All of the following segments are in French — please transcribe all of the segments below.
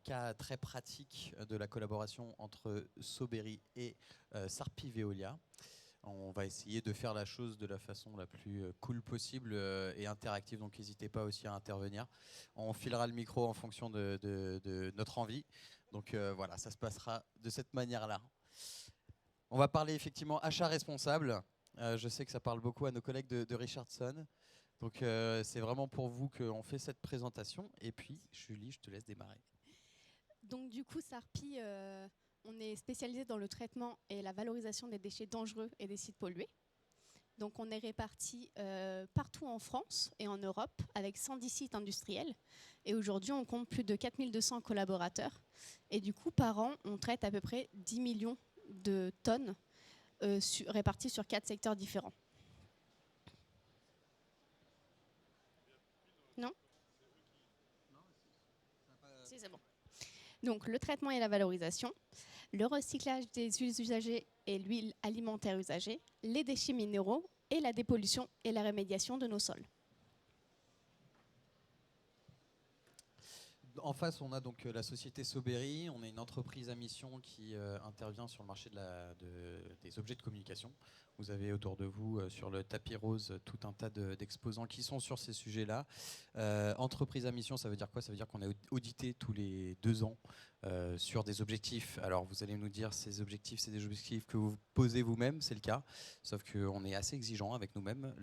cas très pratique de la collaboration entre Sobery et Sarpi Veolia. On va essayer de faire la chose de la façon la plus cool possible et interactive, donc n'hésitez pas aussi à intervenir. On filera le micro en fonction de notre envie. Donc voilà, ça se passera de cette manière-là. On va parler effectivement achat responsable. Je sais que ça parle beaucoup à nos collègues de Richardson. Donc c'est vraiment pour vous qu'on fait cette présentation. Et puis, Julie, je te laisse démarrer. Donc du coup, Sarpi, on est spécialisé dans le traitement et la valorisation des déchets dangereux et des sites pollués. Donc on est répartis partout en France et en Europe avec 110 sites industriels. Et aujourd'hui, on compte plus de 4200 collaborateurs. Et du coup, par an, on traite à peu près 10 millions de tonnes réparties sur 4 secteurs différents. Non ? Si, c'est bon. Donc le traitement et la valorisation, le recyclage des huiles usagées et l'huile alimentaire usagée, les déchets minéraux et la dépollution et la rémédiation de nos sols. En face, on a donc la société Sobery. On est une entreprise à mission qui intervient sur le marché des objets de communication. Vous avez autour de vous, sur le tapis rose, tout un tas d'exposants qui sont sur ces sujets-là. Entreprise à mission, ça veut dire quoi? Ça veut dire qu'on est audité tous les 2 ans sur des objectifs. Alors, vous allez nous dire, ces objectifs, c'est des objectifs que vous posez vous-même, c'est le cas. Sauf qu'on est assez exigeant avec nous-mêmes.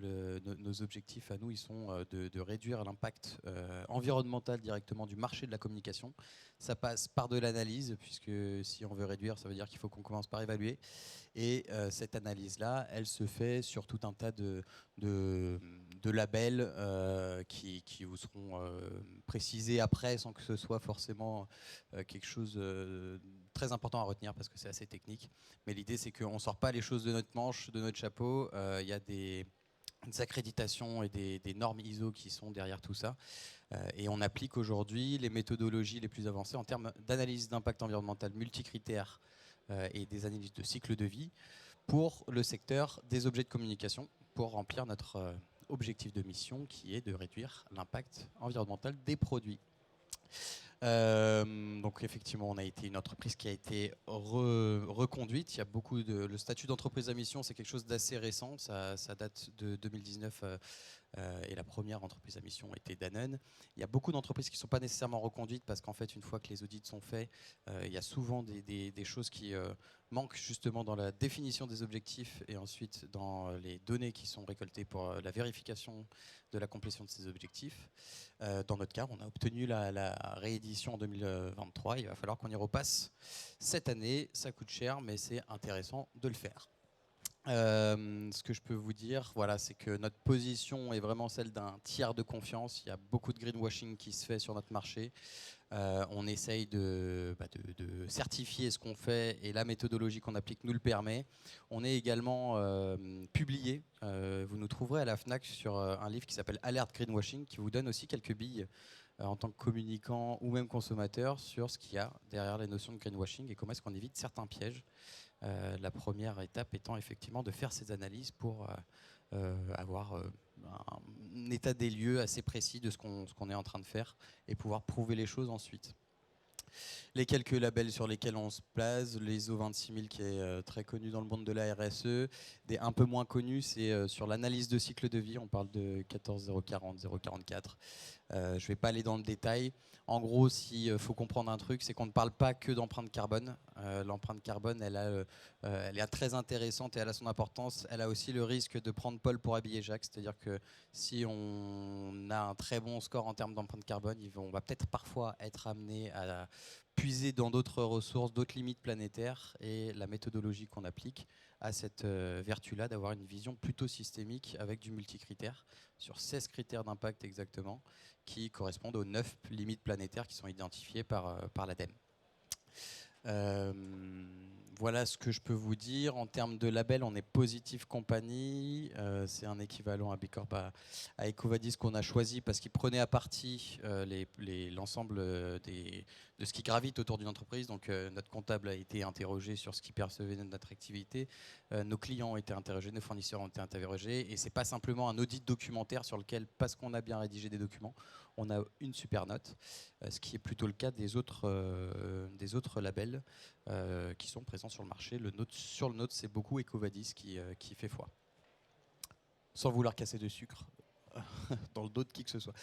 Nos objectifs à nous, ils sont de réduire l'impact environnemental directement du marché de la communication. Ça passe par de l'analyse, puisque si on veut réduire, ça veut dire qu'il faut qu'on commence par évaluer. Et cette analyse-là, elle se fait sur tout un tas de labels qui vous seront précisés après, sans que ce soit forcément quelque chose de très important à retenir, parce que c'est assez technique. Mais l'idée, c'est qu'on ne sort pas les choses de notre manche, de notre chapeau. Il y a des accréditations et des normes ISO qui sont derrière tout ça. Et on applique aujourd'hui les méthodologies les plus avancées en termes d'analyse d'impact environnemental multicritères et des analyses de cycle de vie pour le secteur des objets de communication, pour remplir notre objectif de mission qui est de réduire l'impact environnemental des produits. Donc effectivement, on a été une entreprise qui a été reconduite. Il y a beaucoup le statut d'entreprise à mission, c'est quelque chose d'assez récent. Ça date de 2019 et la première entreprise à mission était Danone. Il y a beaucoup d'entreprises qui ne sont pas nécessairement reconduites parce qu'en fait, une fois que les audits sont faits, il y a souvent des choses qui manquent justement dans la définition des objectifs et ensuite dans les données qui sont récoltées pour la vérification de la complétion de ces objectifs. Dans notre cas, on a obtenu la réédition en 2023. Il va falloir qu'on y repasse cette année. Ça coûte cher, mais c'est intéressant de le faire. Ce que je peux vous dire, voilà, c'est que notre position est vraiment celle d'un tiers de confiance. Il y a beaucoup de greenwashing qui se fait sur notre marché. On essaye de certifier ce qu'on fait et la méthodologie qu'on applique nous le permet. On est également publié. Vous nous trouverez à la FNAC sur un livre qui s'appelle Alerte Greenwashing, qui vous donne aussi quelques billes en tant que communicant ou même consommateur sur ce qu'il y a derrière les notions de greenwashing et comment est-ce qu'on évite certains pièges. La première étape étant effectivement de faire ces analyses pour avoir un état des lieux assez précis de ce qu'on est en train de faire et pouvoir prouver les choses ensuite. Les quelques labels sur lesquels on se place, l'ISO 26000 qui est très connu dans le monde de la RSE, des un peu moins connus, c'est sur l'analyse de cycle de vie, on parle de 14040, 044. Je ne vais pas aller dans le détail. En gros, s'il faut comprendre un truc, c'est qu'on ne parle pas que d'empreinte carbone. L'empreinte carbone, elle est très intéressante et elle a son importance. Elle a aussi le risque de prendre Paul pour habiller Jacques, c'est-à-dire que si on a un très bon score en termes d'empreinte carbone, on va peut-être parfois être amené à puiser dans d'autres ressources, d'autres limites planétaires, et la méthodologie qu'on applique a cette vertu-là d'avoir une vision plutôt systémique avec du multicritère, sur 16 critères d'impact exactement, qui correspondent aux 9 limites planétaires qui sont identifiées par l'ADEME. Voilà ce que je peux vous dire. En termes de label, on est Positive Company. C'est un équivalent à Bicorp, à EcoVadis qu'on a choisi parce qu'il prenait à partie l'ensemble de ce qui gravite autour d'une entreprise. Donc notre comptable a été interrogé sur ce qui percevait de notre activité, nos clients ont été interrogés, nos fournisseurs ont été interrogés, et c'est pas simplement un audit documentaire sur lequel, parce qu'on a bien rédigé des documents, on a une super note, ce qui est plutôt le cas des autres labels qui sont présents sur le marché. Sur le nôtre, c'est beaucoup EcoVadis qui fait foi. Sans vouloir casser de sucre dans le dos de qui que ce soit.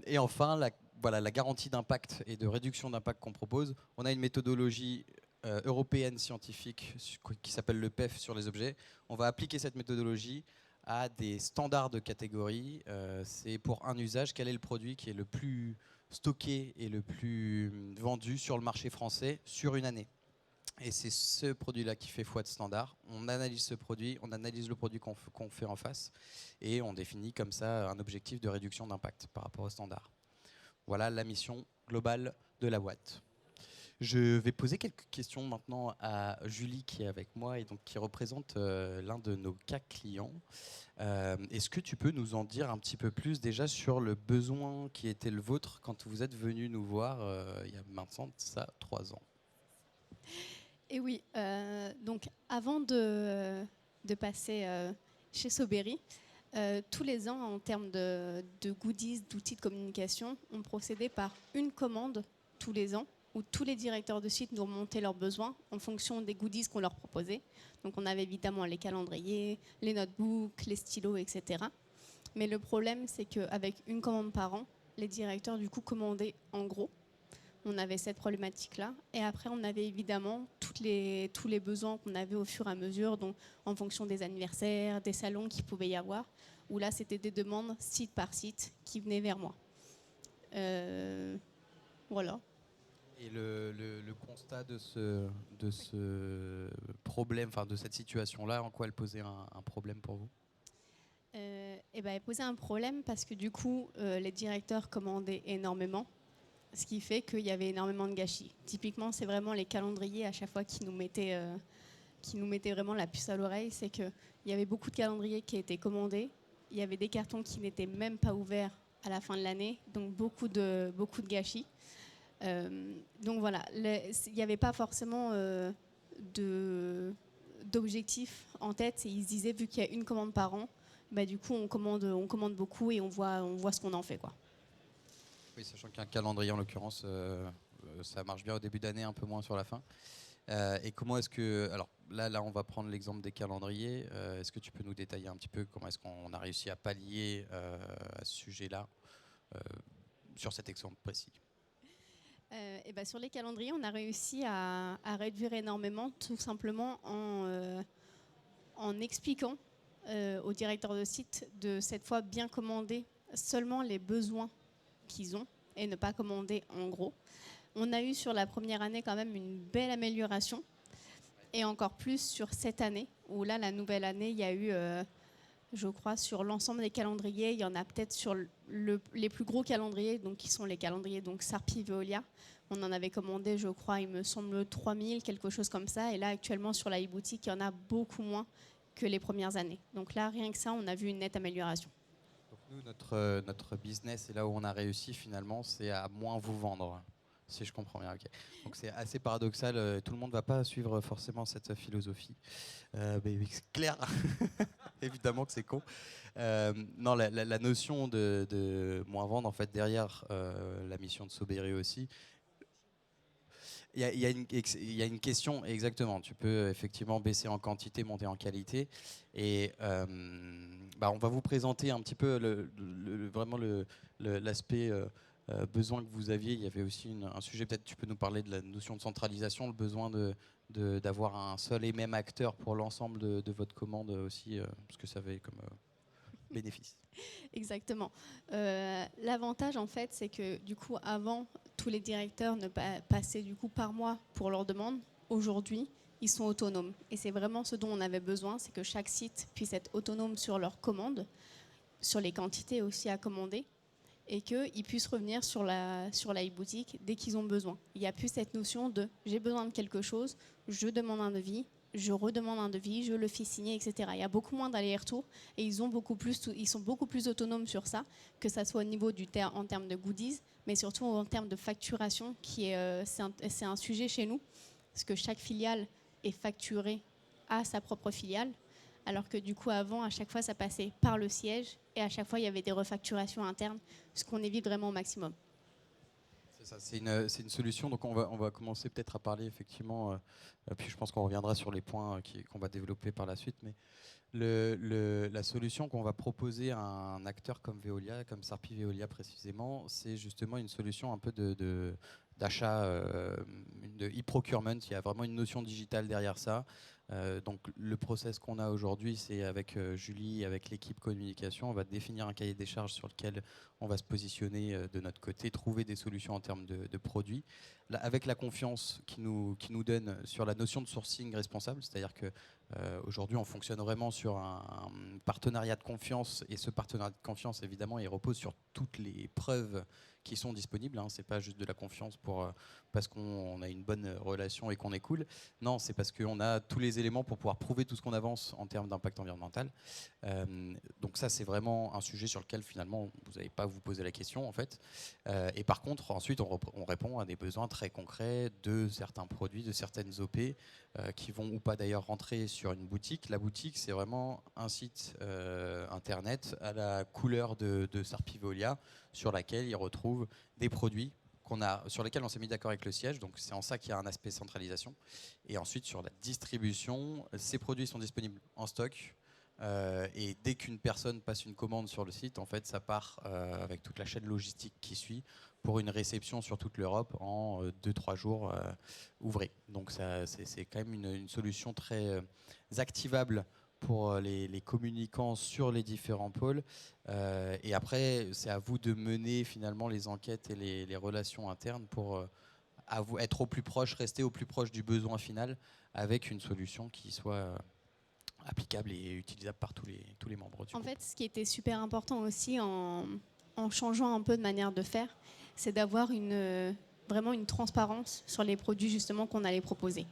Et enfin, la garantie d'impact et de réduction d'impact qu'on propose. On a une méthodologie européenne scientifique qui s'appelle le PEF sur les objets. On va appliquer cette méthodologie à des standards de catégorie. C'est pour un usage, quel est le produit qui est le plus stocké et le plus vendu sur le marché français sur une année. Et c'est ce produit-là qui fait foi de standard. On analyse ce produit, on analyse le produit qu'on fait en face, et on définit comme ça un objectif de réduction d'impact par rapport au standard. Voilà la mission globale de la boîte. Je vais poser quelques questions maintenant à Julie qui est avec moi et donc qui représente l'un de nos cas clients. Est-ce que tu peux nous en dire un petit peu plus déjà sur le besoin qui était le vôtre quand vous êtes venu nous voir il y a maintenant ça 3 ans? Et oui, donc avant de passer chez Sobery, tous les ans, en termes de goodies, d'outils de communication, on procédait par une commande tous les ans où tous les directeurs de site nous remontaient leurs besoins en fonction des goodies qu'on leur proposait. Donc on avait évidemment les calendriers, les notebooks, les stylos, etc. Mais le problème, c'est qu'avec une commande par an, les directeurs du coup commandaient en gros. On avait cette problématique-là. Et après, on avait évidemment tous les besoins qu'on avait au fur et à mesure, donc en fonction des anniversaires, des salons qu'il pouvait y avoir, où là, c'était des demandes site par site qui venaient vers moi. Voilà. Et le constat de ce problème, enfin de cette situation-là, en quoi elle posait un problème pour vous? Elle posait un problème parce que du coup, les directeurs commandaient énormément, ce qui fait qu'il y avait énormément de gâchis. Typiquement, c'est vraiment les calendriers à chaque fois qui nous mettaient vraiment la puce à l'oreille. C'est qu'il y avait beaucoup de calendriers qui étaient commandés, il y avait des cartons qui n'étaient même pas ouverts à la fin de l'année, donc beaucoup de gâchis. Donc voilà, il n'y avait pas forcément d'objectif en tête, et ils se disaient, vu qu'il y a une commande par an, bah, du coup on commande beaucoup et on voit ce qu'on en fait, quoi. Oui, sachant qu'un calendrier en l'occurrence, ça marche bien au début d'année, un peu moins sur la fin. Et comment est-ce que, alors là on va prendre l'exemple des calendriers, est-ce que tu peux nous détailler un petit peu comment est-ce qu'on a réussi à pallier à ce sujet-là sur cet exemple précis? Sur les calendriers, on a réussi à réduire énormément, tout simplement en expliquant aux directeurs de site de cette fois bien commander seulement les besoins qu'ils ont et ne pas commander en gros. On a eu sur la première année quand même une belle amélioration, et encore plus sur cette année, où là, la nouvelle année, il y a eu, je crois, sur l'ensemble des calendriers, il y en a peut-être sur les plus gros calendriers, donc qui sont les calendriers donc Sarpi, Veolia. On en avait commandé, je crois, il me semble 3000, quelque chose comme ça. Et là, actuellement, sur la e-boutique, il y en a beaucoup moins que les premières années. Donc là, rien que ça, on a vu une nette amélioration. Donc nous, notre business, et là où on a réussi finalement, c'est à moins vous vendre, si je comprends bien. Okay. Donc c'est assez paradoxal, tout le monde ne va pas suivre forcément cette philosophie. Mais oui, c'est clair, évidemment que c'est con. Non, la notion de moins vendre, en fait, derrière la mission de Sobery aussi, il y a une question, exactement. Tu peux effectivement baisser en quantité, monter en qualité. Et on va vous présenter un petit peu vraiment l'aspect besoin que vous aviez. Il y avait aussi un sujet, peut-être tu peux nous parler de la notion de centralisation, le besoin d'avoir un seul et même acteur pour l'ensemble de votre commande aussi, parce que ça avait comme bénéfice. Exactement. L'avantage, en fait, c'est que du coup, avant, tous les directeurs ne passaient du coup par mois pour leurs demandes. Aujourd'hui, ils sont autonomes. Et c'est vraiment ce dont on avait besoin, c'est que chaque site puisse être autonome sur leurs commandes, sur les quantités aussi à commander, et qu'ils puissent revenir sur la e-boutique dès qu'ils ont besoin. Il n'y a plus cette notion de « j'ai besoin de quelque chose, je demande un devis, je redemande un devis, je le fais signer, etc. Il y a beaucoup moins d'allers-retours et ils sont beaucoup plus autonomes sur ça, que ça soit au niveau en termes de goodies, mais surtout en termes de facturation, c'est un sujet chez nous, parce que chaque filiale est facturée à sa propre filiale, alors que du coup avant, à chaque fois, ça passait par le siège et à chaque fois, il y avait des refacturations internes, ce qu'on évite vraiment au maximum. C'est une solution, donc on va commencer peut-être à parler effectivement, puis je pense qu'on reviendra sur les points qu'on va développer par la suite, mais la solution qu'on va proposer à un acteur comme Veolia, comme Sarpi Veolia précisément, c'est justement une solution un peu d'achat, de e-procurement. Il y a vraiment une notion digitale derrière ça. Donc le process qu'on a aujourd'hui, c'est avec Julie, avec l'équipe communication, on va définir un cahier des charges sur lequel on va se positionner de notre côté, trouver des solutions en termes de produits. Là, avec la confiance qui nous donne sur la notion de sourcing responsable, c'est-à-dire que aujourd'hui, on fonctionne vraiment sur un partenariat de confiance, et ce partenariat de confiance, évidemment, il repose sur toutes les preuves qui sont disponibles. C'est pas juste de la confiance parce qu'on a une bonne relation et qu'on est cool. Non, c'est parce qu'on a tous les éléments pour pouvoir prouver tout ce qu'on avance en termes d'impact environnemental. Donc ça, c'est vraiment un sujet sur lequel finalement vous n'allez pas vous poser la question en fait. Et par contre, ensuite, on répond à des besoins très concrets de certains produits, de certaines OP qui vont ou pas d'ailleurs rentrer sur une boutique. La boutique, c'est vraiment un site internet à la couleur de Sarpi Veolia, sur laquelle ils retrouvent des produits sur lesquels on s'est mis d'accord avec le siège. Donc c'est en ça qu'il y a un aspect centralisation. Et ensuite, sur la distribution, ces produits sont disponibles en stock. Et dès qu'une personne passe une commande sur le site, en fait, ça part avec toute la chaîne logistique qui suit pour une réception sur toute l'Europe en 2-3 jours ouvrés. Donc c'est quand même une solution très activable pour les communicants sur les différents pôles. Et après, c'est à vous de mener finalement les enquêtes et les relations internes pour être au plus proche, rester au plus proche du besoin final avec une solution qui soit applicable et utilisable par tous les membres du groupe. En fait, ce qui était super important aussi en changeant un peu de manière de faire, c'est d'avoir vraiment une transparence sur les produits justement qu'on allait proposer.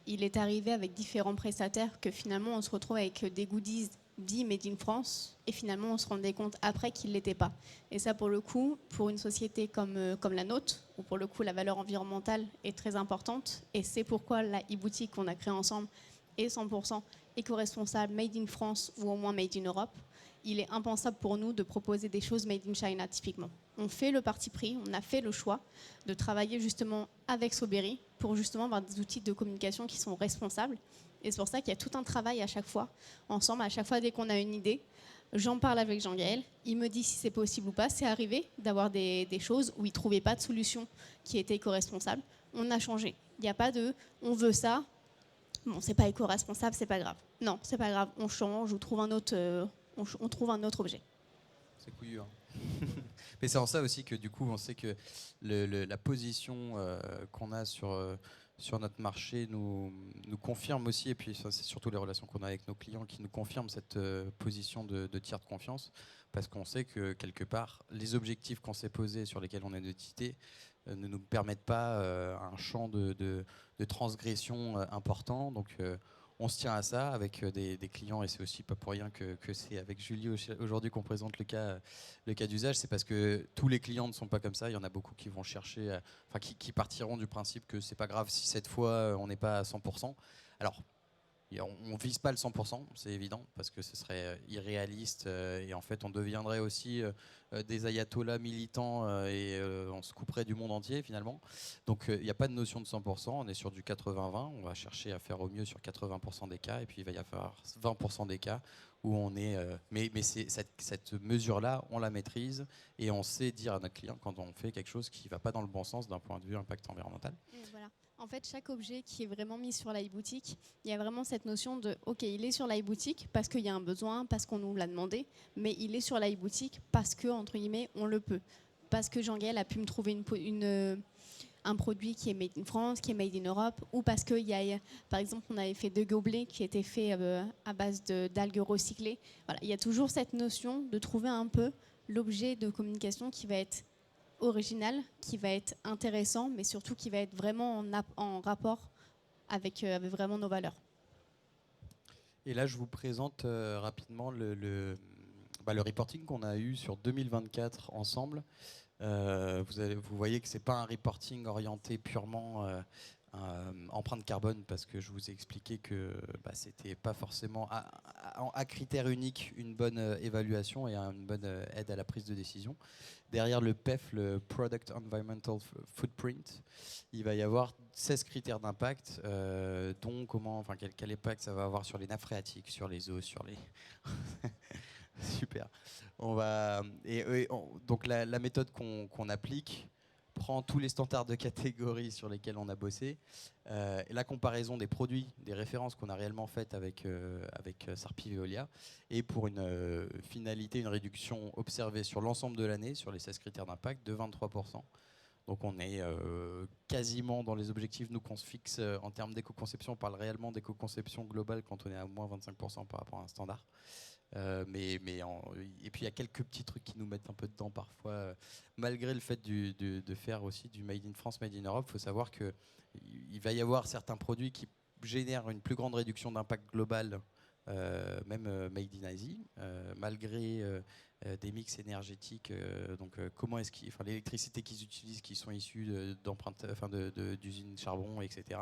Il est arrivé avec différents prestataires que finalement on se retrouve avec des goodies dits made in France et finalement on se rendait compte après qu'ils ne l'étaient pas. Et ça, pour le coup, pour une société comme la nôtre, où pour le coup la valeur environnementale est très importante, et c'est pourquoi la e-boutique qu'on a créée ensemble est 100% éco-responsable, made in France ou au moins made in Europe, il est impensable pour nous de proposer des choses made in China typiquement. On fait le parti pris, on a fait le choix de travailler justement avec Soberry pour justement avoir des outils de communication qui sont responsables. Et c'est pour ça qu'il y a tout un travail à chaque fois, ensemble, à chaque fois dès qu'on a une idée. J'en parle avec Jean-Gaël, il me dit si c'est possible ou pas. C'est arrivé d'avoir des choses où il ne trouvait pas de solution qui était éco-responsable. On a changé. Il n'y a pas de « on veut ça ». Bon, c'est pas éco-responsable, c'est pas grave. Non, c'est pas grave, on change, on trouve un autre objet. C'est couillu. Mais c'est en ça aussi que du coup, on sait que la position qu'on a sur notre marché nous confirme aussi, et puis ça, c'est surtout les relations qu'on a avec nos clients qui nous confirment cette position de tiers de confiance, parce qu'on sait que quelque part, les objectifs qu'on s'est posés, sur lesquels on est noté, ne nous permettent pas un champ de transgression important. Donc on se tient à ça avec des clients, et c'est aussi pas pour rien que c'est avec Julie aujourd'hui qu'on présente le cas d'usage. C'est parce que tous les clients ne sont pas comme ça. Il y en a beaucoup qui vont chercher, qui partiront du principe que c'est pas grave si cette fois on n'est pas à 100%. Alors, on ne vise pas le 100%, c'est évident, parce que ce serait irréaliste, et en fait on deviendrait aussi des ayatollahs militants, et on se couperait du monde entier finalement. Donc il n'y a pas de notion de 100%, on est sur du 80-20, on va chercher à faire au mieux sur 80% des cas, et puis il va y avoir 20% des cas où on est... mais cette mesure-là, on la maîtrise, et on sait dire à notre client quand on fait quelque chose qui ne va pas dans le bon sens d'un point de vue impact environnemental. Et voilà. En fait, chaque objet qui est vraiment mis sur l'iBoutique, il y a vraiment cette notion de « ok, il est sur l'iBoutique parce qu'il y a un besoin, parce qu'on nous l'a demandé, mais il est sur l'iBoutique parce que, entre guillemets, on le peut. Parce que Jean-Gaël a pu me trouver un produit qui est made in France, qui est made in Europe, ou parce qu'il y a, par exemple, on avait fait 2 gobelets qui étaient faits à base d'algues recyclées. Voilà, il y a toujours cette notion de trouver un peu l'objet de communication qui va être original, qui va être intéressant, mais surtout qui va être vraiment en rapport avec vraiment nos valeurs. Et là, je vous présente rapidement le reporting qu'on a eu sur 2024 ensemble. Vous voyez que ce n'est pas un reporting orienté purement empreinte carbone, parce que je vous ai expliqué que c'était pas forcément à critère unique une bonne évaluation et une bonne aide à la prise de décision. Derrière le PEF, le Product Environmental Footprint, il va y avoir 16 critères d'impact, dont quel impact ça va avoir sur les nappes phréatiques, sur les eaux, sur les... Super. Donc la méthode qu'on applique prend tous les standards de catégorie sur lesquels on a bossé, et la comparaison des produits, des références qu'on a réellement faites avec Sarpi Veolia, et pour une finalité, une réduction observée sur l'ensemble de l'année, sur les 16 critères d'impact, de 23%. Donc on est quasiment dans les objectifs nous qu'on se fixe en termes d'éco-conception. On parle réellement d'éco-conception globale quand on est à moins 25% par rapport à un standard. Et puis il y a quelques petits trucs qui nous mettent un peu dedans parfois, malgré le fait de faire aussi du Made in France, Made in Europe. Il faut savoir qu'il va y avoir certains produits qui génèrent une plus grande réduction d'impact global, même Made in Asie, malgré des mix énergétiques. Comment est-ce l'électricité qu'ils utilisent, qui sont issues d'usines charbon, etc.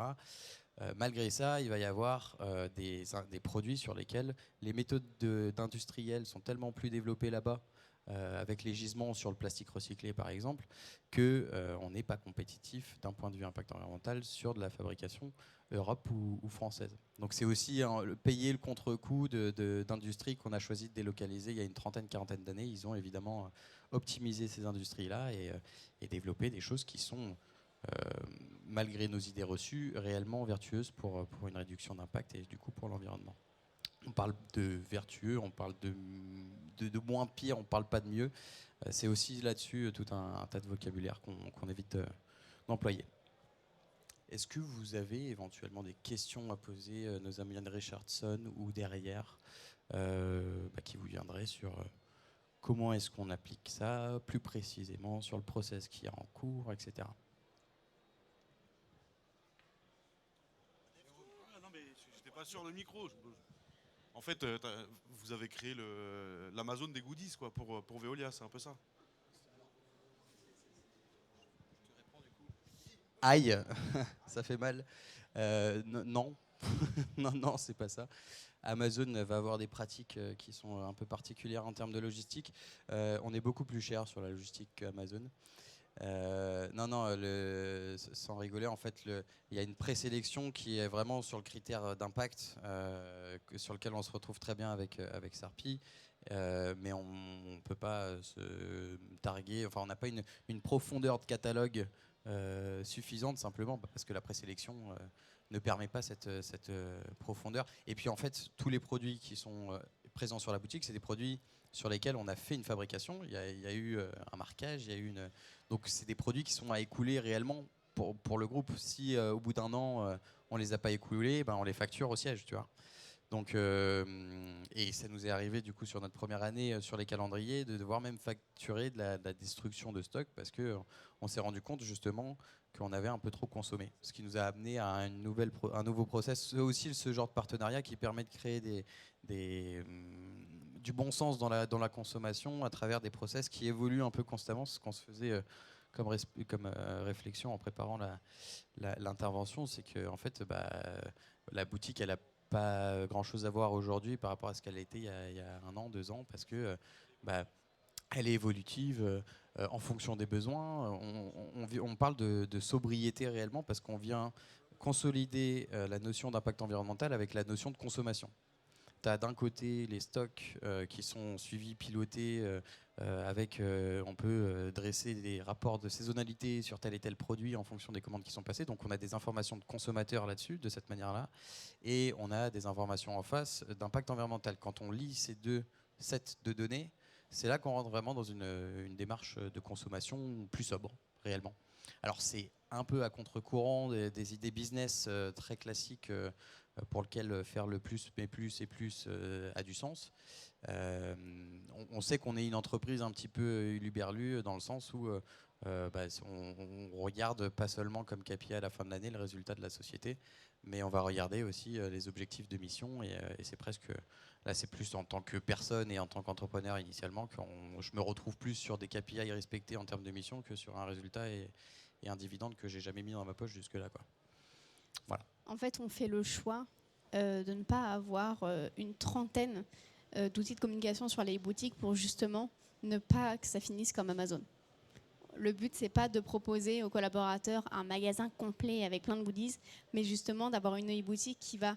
Malgré ça, il va y avoir des produits sur lesquels les méthodes d'industriels sont tellement plus développées là-bas, avec les gisements sur le plastique recyclé par exemple, qu'on n'est pas compétitif d'un point de vue impact environnemental sur de la fabrication Europe ou française. Donc c'est aussi payer le contre-coup d'industries qu'on a choisi de délocaliser il y a une quarantaine d'années. Ils ont évidemment optimisé ces industries-là et développé des choses qui sont... malgré nos idées reçues, réellement vertueuses pour une réduction d'impact et du coup pour l'environnement. On parle de vertueux, on parle de moins pire, on ne parle pas de mieux. C'est aussi là-dessus tout un tas de vocabulaire qu'on évite d'employer. Est-ce que vous avez éventuellement des questions à poser nos amis Anne Richardson ou derrière, qui vous viendraient sur comment est-ce qu'on applique ça plus précisément, sur le process qui est en cours, etc. J'étais pas sûr le micro. En fait, vous avez créé l'Amazon des goodies quoi, pour Veolia, c'est un peu ça. Aïe, ça fait mal. Non, non, c'est pas ça. Amazon va avoir des pratiques qui sont un peu particulières en termes de logistique. On est beaucoup plus cher sur la logistique qu'Amazon. Sans rigoler, en fait, il y a une présélection qui est vraiment sur le critère d'impact, sur lequel on se retrouve très bien avec Sarpi. Mais on ne peut pas se targuer, on n'a pas une profondeur de catalogue suffisante, simplement parce que la présélection ne permet pas cette profondeur. Et puis en fait, tous les produits qui sont présents sur la boutique, c'est des produits sur lesquels on a fait une fabrication. Il y a eu un marquage, donc c'est des produits qui sont à écouler réellement pour le groupe. Si au bout d'un an, on ne les a pas écoulés, on les facture au siège, tu vois. Donc, et ça nous est arrivé du coup sur notre première année sur les calendriers de devoir même facturer de la destruction de stock, parce qu'on s'est rendu compte justement qu'on avait un peu trop consommé. Ce qui nous a amené à un nouveau process. C'est aussi ce genre de partenariat qui permet de créer du bon sens dans la consommation à travers des process qui évoluent un peu constamment. C'est ce qu'on se faisait comme réflexion en préparant l'intervention, c'est que en fait, la boutique, elle a pas grand chose à voir aujourd'hui par rapport à ce qu'elle a été il y a 1 an, 2 ans, parce que elle est évolutive en fonction des besoins. On parle de sobriété réellement parce qu'on vient consolider la notion d'impact environnemental avec la notion de consommation. Tu as d'un côté les stocks qui sont suivis, pilotés, on peut dresser des rapports de saisonnalité sur tel et tel produit en fonction des commandes qui sont passées. Donc on a des informations de consommateurs là-dessus, de cette manière-là. Et on a des informations en face d'impact environnemental. Quand on lit ces deux sets de données, c'est là qu'on rentre vraiment dans une démarche de consommation plus sobre, réellement. Alors c'est un peu à contre-courant des idées business très classiques pour lesquelles faire le plus, mais plus et plus a du sens. On sait qu'on est une entreprise un petit peu uluberlue dans le sens où on regarde pas seulement comme KPI à la fin de l'année le résultat de la société, Mais on va regarder aussi les objectifs de mission et c'est presque, là c'est plus en tant que personne et en tant qu'entrepreneur initialement que je me retrouve plus sur des KPI respectés en termes de mission que sur un résultat et un dividende que j'ai jamais mis dans ma poche jusque-là, quoi. Voilà. En fait, on fait le choix de ne pas avoir une trentaine d'outils de communication sur les boutiques pour justement ne pas que ça finisse comme Amazon. Le but, c'est pas de proposer aux collaborateurs un magasin complet avec plein de goodies, mais justement d'avoir une e-boutique qui va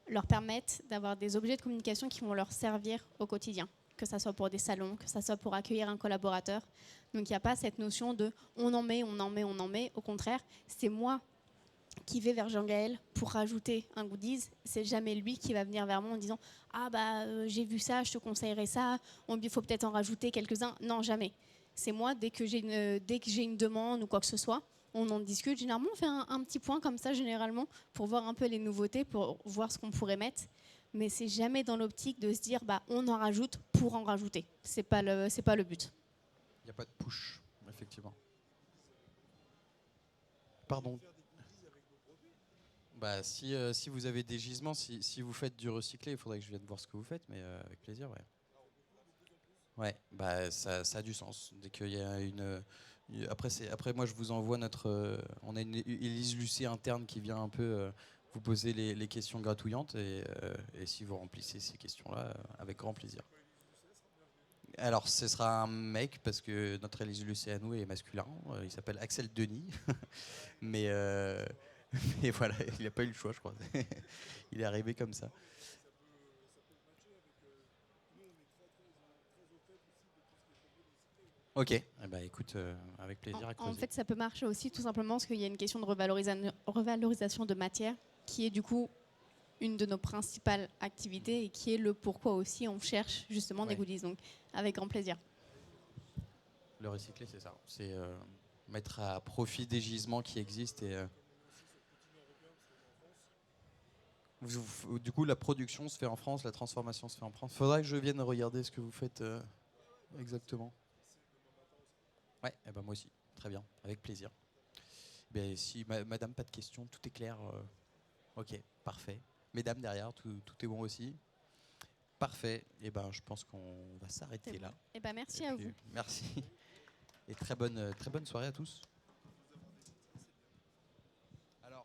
leur permettre d'avoir des objets de communication qui vont leur servir au quotidien, que ça soit pour des salons, que ça soit pour accueillir un collaborateur. Donc il n'y a pas cette notion de on en met, on en met, on en met. Au contraire, c'est moi qui vais vers Jean-Gaël pour rajouter un goodies. C'est jamais lui qui va venir vers moi en disant ah bah j'ai vu ça, je te conseillerais ça, il faut peut-être en rajouter quelques-uns. Non, jamais. C'est moi, dès que j'ai une demande ou quoi que ce soit, on en discute. Généralement, on fait un petit point comme ça, généralement, pour voir un peu les nouveautés, pour voir ce qu'on pourrait mettre. Mais c'est jamais dans l'optique de se dire bah, on en rajoute pour en rajouter. C'est pas le but. Il n'y a pas de push, effectivement. Pardon. Bah, si vous avez des gisements, si vous faites du recyclé, il faudrait que je vienne voir ce que vous faites, mais avec plaisir, ouais. Ouais, bah ça a du sens. Dès qu'il y a après moi je vous envoie on a une Élise Lucet interne qui vient un peu vous poser les questions gratouillantes et si vous remplissez ces questions-là, avec grand plaisir. Alors ce sera un mec parce que notre Élise Lucet à nous est masculin. Il s'appelle Axel Denis, mais voilà, il n'a pas eu le choix, je crois. Il est arrivé comme ça. Ok, eh ben, écoute, avec plaisir à creuser. En fait, ça peut marcher aussi tout simplement parce qu'il y a une question de revalorisation de matière qui est du coup une de nos principales activités et qui est le pourquoi aussi on cherche justement des goodies. Donc, avec grand plaisir. Le recycler, c'est ça. C'est mettre à profit des gisements qui existent et du coup, la production se fait en France, la transformation se fait en France. Faudrait que je vienne regarder ce que vous faites exactement. Ouais, eh ben moi aussi. Très bien, avec plaisir. Ben, si madame, pas de questions, tout est clair. Ok, parfait. Mesdames, derrière, tout est bon aussi. Parfait. Et ben, je pense qu'on va s'arrêter là. Et ben, merci à vous. Merci. Et très bonne soirée à tous.